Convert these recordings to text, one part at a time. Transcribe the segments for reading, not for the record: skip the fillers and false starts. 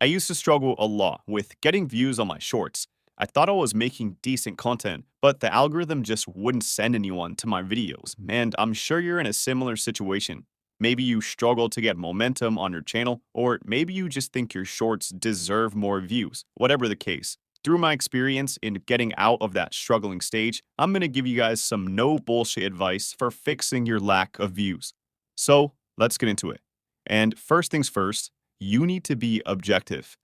I used to struggle a lot with getting views on my shorts. I thought I was making decent content, but the algorithm just wouldn't send anyone to my videos. And I'm sure you're in a similar situation. Maybe you struggle to get momentum on your channel, or maybe you just think your shorts deserve more views. Whatever the case, through my experience in getting out of that struggling stage, I'm going to give you guys some no bullshit advice for fixing your lack of views. So let's get into it. And first things first, you need to be objective.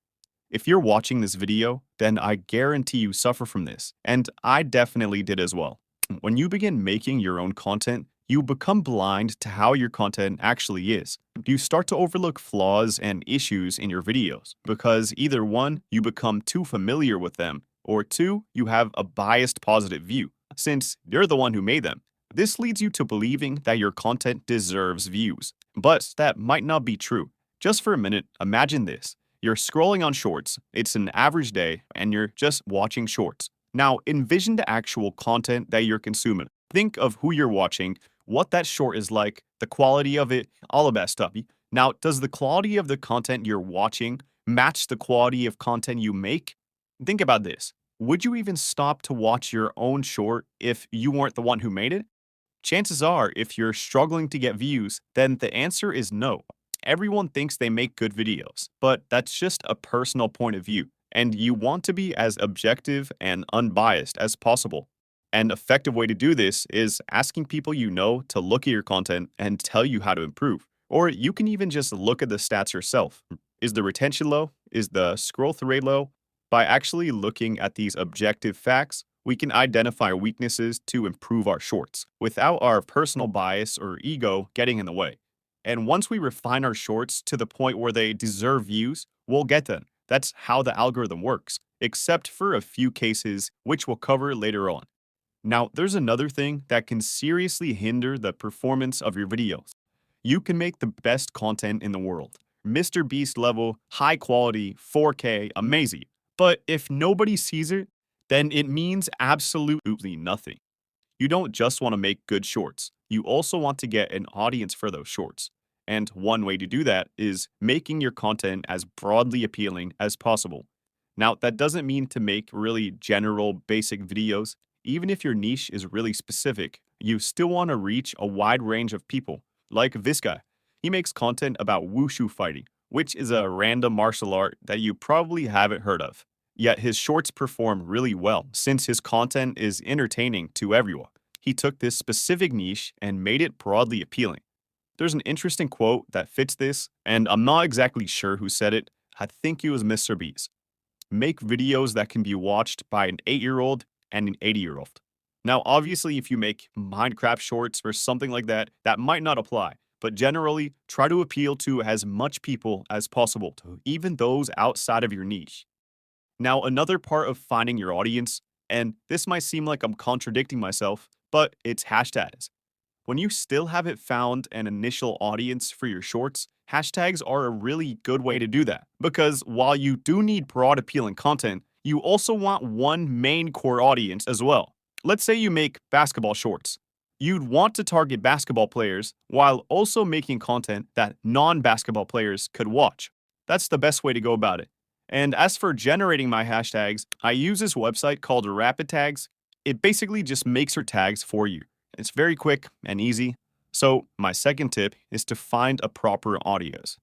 If you're watching this video, then I guarantee you suffer from this, and I definitely did as well. When you begin making your own content, you become blind to how your content actually is. You start to overlook flaws and issues in your videos because either one, you become too familiar with them, or two, you have a biased positive view, since you're the one who made them. This leads you to believing that your content deserves views, but that might not be true. Just for a minute, imagine this. You're scrolling on shorts, it's an average day, and you're just watching shorts. Now, envision the actual content that you're consuming. Think of who you're watching, what that short is like, the quality of it, all of that stuff. Now, does the quality of the content you're watching match the quality of content you make? Think about this. Would you even stop to watch your own short if you weren't the one who made it? Chances are, if you're struggling to get views, then the answer is no. Everyone thinks they make good videos, but that's just a personal point of view, and you want to be as objective and unbiased as possible. An effective way to do this is asking people you know to look at your content and tell you how to improve. Or you can even just look at the stats yourself. Is the retention low? Is the scroll through rate low? By actually looking at these objective facts, we can identify weaknesses to improve our shorts without our personal bias or ego getting in the way. And once we refine our shorts to the point where they deserve views, we'll get them. That's how the algorithm works, except for a few cases, which we'll cover later on. Now, there's another thing that can seriously hinder the performance of your videos. You can make the best content in the world, Mr. Beast level, high quality, 4K, amazing. But if nobody sees it, then it means absolutely nothing. You don't just want to make good shorts, you also want to get an audience for those shorts. And one way to do that is making your content as broadly appealing as possible. Now, that doesn't mean to make really general, basic videos. Even if your niche is really specific, you still want to reach a wide range of people, like this guy. He makes content about wushu fighting, which is a random martial art that you probably haven't heard of. Yet his shorts perform really well since his content is entertaining to everyone. He took this specific niche and made it broadly appealing. There's an interesting quote that fits this, and I'm not exactly sure who said it. I think it was Mr. Beast. Make videos that can be watched by an 8-year-old and an 80-year-old. Now, obviously, if you make Minecraft shorts or something like that, that might not apply. But generally, try to appeal to as much people as possible, to even those outside of your niche. Now, another part of finding your audience, and this might seem like I'm contradicting myself, but it's hashtags. When you still haven't found an initial audience for your shorts, hashtags are a really good way to do that. Because while you do need broad appealing content, you also want one main core audience as well. Let's say you make basketball shorts. You'd want to target basketball players while also making content that non basketball players could watch. That's the best way to go about it. And as for generating my hashtags, I use this website called Rapid Tags. It basically just makes your tags for you. It's very quick and easy. So my second tip is to find a proper audience.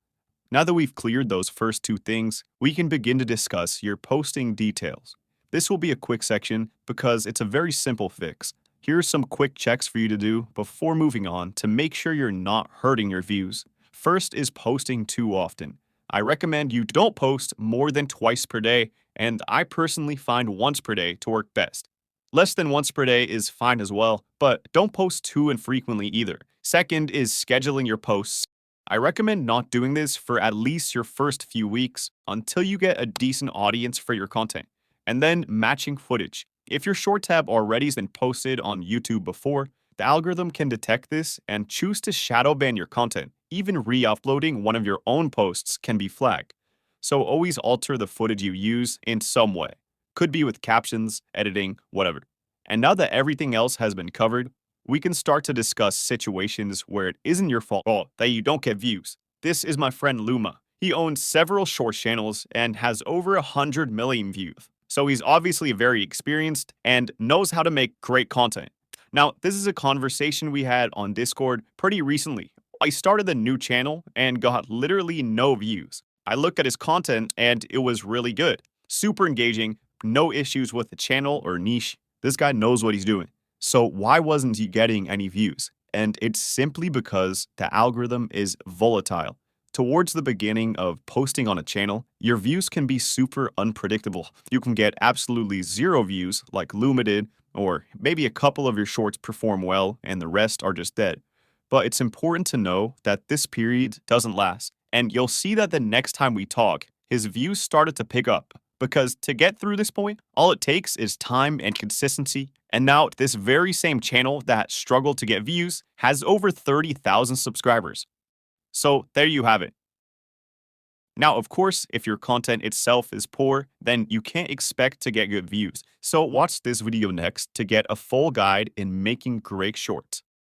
Now that we've cleared those first two things, we can begin to discuss your posting details. This will be a quick section because it's a very simple fix. Here are some quick checks for you to do before moving on to make sure you're not hurting your views. First is posting too often. I recommend you don't post more than twice per day, and I personally find once per day to work best. Less than once per day is fine as well, but don't post too infrequently either. Second is scheduling your posts. I recommend not doing this for at least your first few weeks until you get a decent audience for your content. And then matching footage. If your short tab already has been posted on YouTube before, the algorithm can detect this and choose to shadow ban your content. Even re-uploading one of your own posts can be flagged. So always alter the footage you use in some way. Could be with captions, editing, whatever. And now that everything else has been covered, we can start to discuss situations where it isn't your fault that you don't get views. This is my friend Luma. He owns several short channels and has over 100 million views. So he's obviously very experienced and knows how to make great content. Now, this is a conversation we had on Discord pretty recently. I started a new channel and got literally no views. I looked at his content and it was really good. Super engaging, no issues with the channel or niche. This guy knows what he's doing. So why wasn't he getting any views? And it's simply because the algorithm is volatile. Towards the beginning of posting on a channel, your views can be super unpredictable. You can get absolutely zero views, like Luma did, or maybe a couple of your shorts perform well and the rest are just dead. But it's important to know that this period doesn't last, and you'll see that the next time we talk, his views started to pick up. Because to get through this point, all it takes is time and consistency. And now, this very same channel that struggled to get views has over 30,000 subscribers. So there you have it. Now, of course, if your content itself is poor, then you can't expect to get good views. So watch this video next to get a full guide in making great shorts.